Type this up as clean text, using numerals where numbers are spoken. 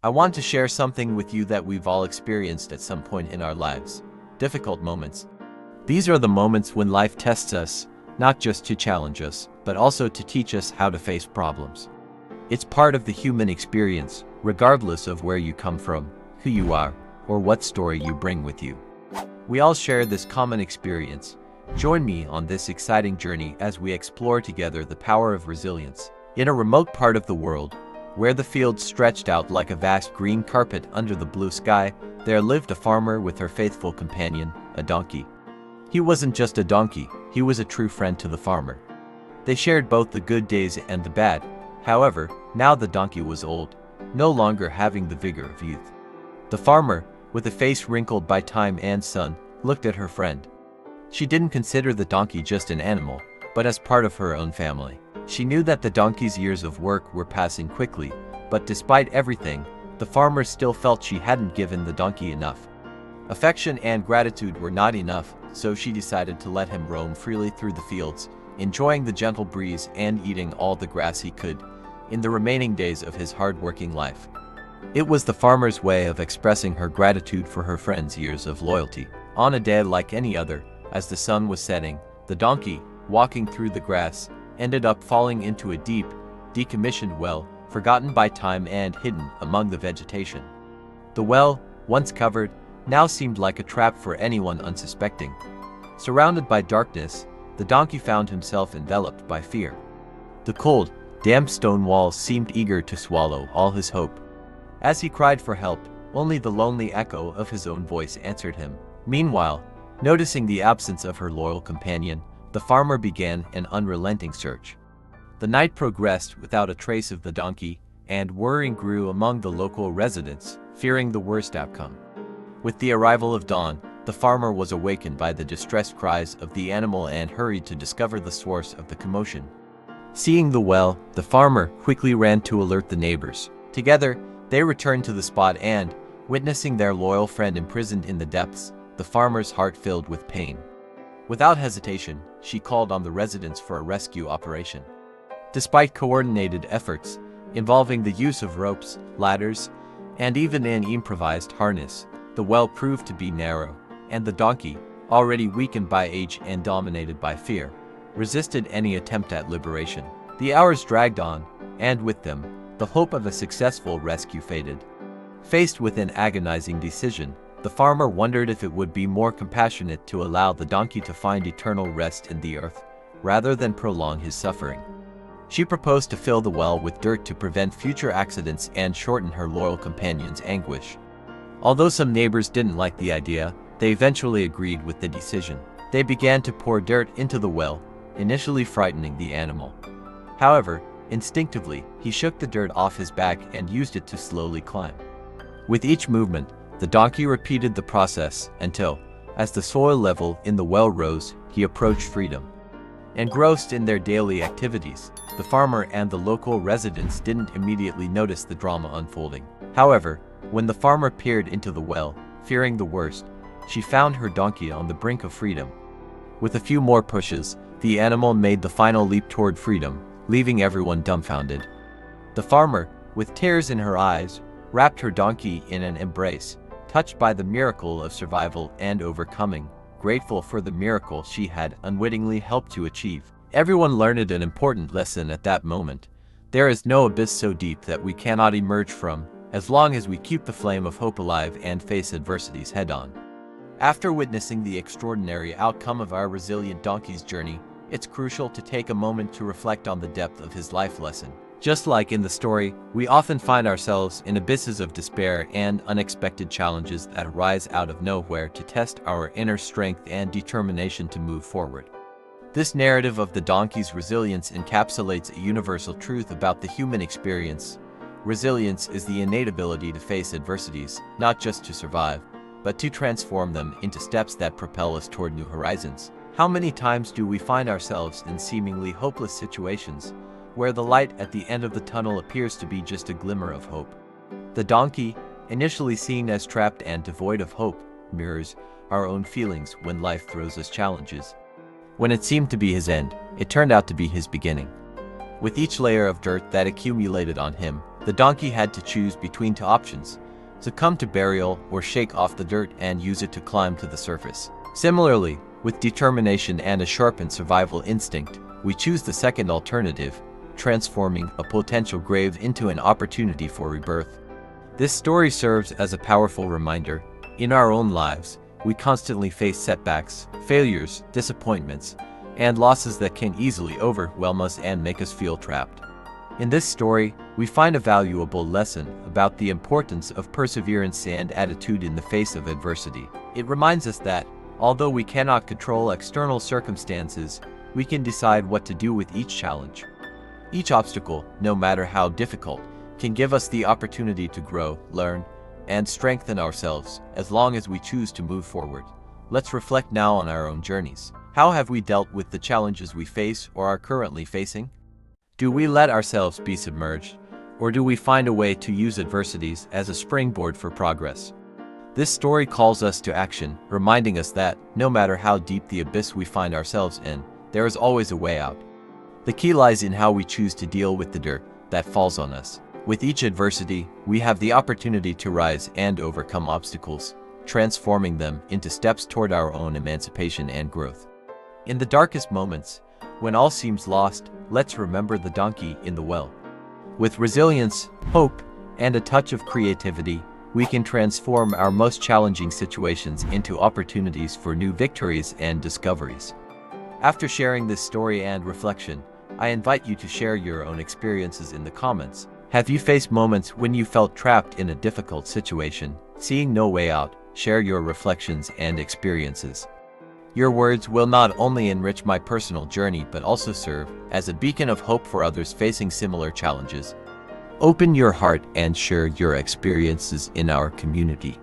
I want to share something with you that we've all experienced at some point in our lives. Difficult moments. These are the moments when life tests us, not just to challenge us, but also to teach us how to face problems. It's part of the human experience, regardless of where you come from, who you are, or what story you bring with you. We all share this common experience. Join me on this exciting journey as we explore together the power of resilience. In a remote part of the world, where the fields stretched out like a vast green carpet under the blue sky, there lived a farmer with her faithful companion, a donkey. He wasn't just a donkey, he was a true friend to the farmer. They shared both the good days and the bad. However, now the donkey was old, no longer having the vigor of youth. The farmer, with a face wrinkled by time and sun, looked at her friend. She didn't consider the donkey just an animal, but as part of her own family. She knew that the donkey's years of work were passing quickly, but despite everything, the farmer still felt she hadn't given the donkey enough. Affection and gratitude were not enough, so she decided to let him roam freely through the fields, enjoying the gentle breeze and eating all the grass he could, in the remaining days of his hard-working life. It was the farmer's way of expressing her gratitude for her friend's years of loyalty. On a day like any other, as the sun was setting, the donkey, walking through the grass, ended up falling into a deep, decommissioned well, forgotten by time and hidden among the vegetation. The well, once covered, now seemed like a trap for anyone unsuspecting. Surrounded by darkness, the donkey found himself enveloped by fear. The cold, damp stone walls seemed eager to swallow all his hope. As he cried for help, only the lonely echo of his own voice answered him. Meanwhile, noticing the absence of her loyal companion, the farmer began an unrelenting search. The night progressed without a trace of the donkey, and worrying grew among the local residents, fearing the worst outcome. With the arrival of dawn, the farmer was awakened by the distressed cries of the animal and hurried to discover the source of the commotion. Seeing the well, the farmer quickly ran to alert the neighbors. Together, they returned to the spot and, witnessing their loyal friend imprisoned in the depths, the farmer's heart filled with pain. Without hesitation, she called on the residents for a rescue operation. Despite coordinated efforts, involving the use of ropes, ladders, and even an improvised harness, the well proved to be narrow, and the donkey, already weakened by age and dominated by fear, resisted any attempt at liberation. The hours dragged on, and with them, the hope of a successful rescue faded. Faced with an agonizing decision, the farmer wondered if it would be more compassionate to allow the donkey to find eternal rest in the earth, rather than prolong his suffering. She proposed to fill the well with dirt to prevent future accidents and shorten her loyal companion's anguish. Although some neighbors didn't like the idea, they eventually agreed with the decision. They began to pour dirt into the well, initially frightening the animal. However, instinctively, he shook the dirt off his back and used it to slowly climb. With each movement, the donkey repeated the process until, as the soil level in the well rose, he approached freedom. Engrossed in their daily activities, the farmer and the local residents didn't immediately notice the drama unfolding. However, when the farmer peered into the well, fearing the worst, she found her donkey on the brink of freedom. With a few more pushes, the animal made the final leap toward freedom, leaving everyone dumbfounded. The farmer, with tears in her eyes, wrapped her donkey in an embrace, touched by the miracle of survival and overcoming, grateful for the miracle she had unwittingly helped to achieve. Everyone learned an important lesson at that moment. There is no abyss so deep that we cannot emerge from, as long as we keep the flame of hope alive and face adversities head-on. After witnessing the extraordinary outcome of our resilient donkey's journey, it's crucial to take a moment to reflect on the depth of his life lesson. Just like in the story, we often find ourselves in abysses of despair and unexpected challenges that arise out of nowhere to test our inner strength and determination to move forward. This narrative of the donkey's resilience encapsulates a universal truth about the human experience. Resilience is the innate ability to face adversities, not just to survive, but to transform them into steps that propel us toward new horizons. How many times do we find ourselves in seemingly hopeless situations, where the light at the end of the tunnel appears to be just a glimmer of hope? The donkey, initially seen as trapped and devoid of hope, mirrors our own feelings when life throws us challenges. When it seemed to be his end, it turned out to be his beginning. With each layer of dirt that accumulated on him, the donkey had to choose between two options: succumb to burial or shake off the dirt and use it to climb to the surface. Similarly, with determination and a sharpened survival instinct, we choose the second alternative, transforming a potential grave into an opportunity for rebirth. This story serves as a powerful reminder. In our own lives, we constantly face setbacks, failures, disappointments, and losses that can easily overwhelm us and make us feel trapped. In this story, we find a valuable lesson about the importance of perseverance and attitude in the face of adversity. It reminds us that, although we cannot control external circumstances, we can decide what to do with each challenge. Each obstacle, no matter how difficult, can give us the opportunity to grow, learn, and strengthen ourselves as long as we choose to move forward. Let's reflect now on our own journeys. How have we dealt with the challenges we face or are currently facing? Do we let ourselves be submerged, or do we find a way to use adversities as a springboard for progress? This story calls us to action, reminding us that, no matter how deep the abyss we find ourselves in, there is always a way out. The key lies in how we choose to deal with the dirt that falls on us. With each adversity, we have the opportunity to rise and overcome obstacles, transforming them into steps toward our own emancipation and growth. In the darkest moments, when all seems lost, let's remember the donkey in the well. With resilience, hope, and a touch of creativity, we can transform our most challenging situations into opportunities for new victories and discoveries. After sharing this story and reflection, I invite you to share your own experiences in the comments. Have you faced moments when you felt trapped in a difficult situation, seeing no way out? Share your reflections and experiences. Your words will not only enrich my personal journey but also serve as a beacon of hope for others facing similar challenges. Open your heart and share your experiences in our community.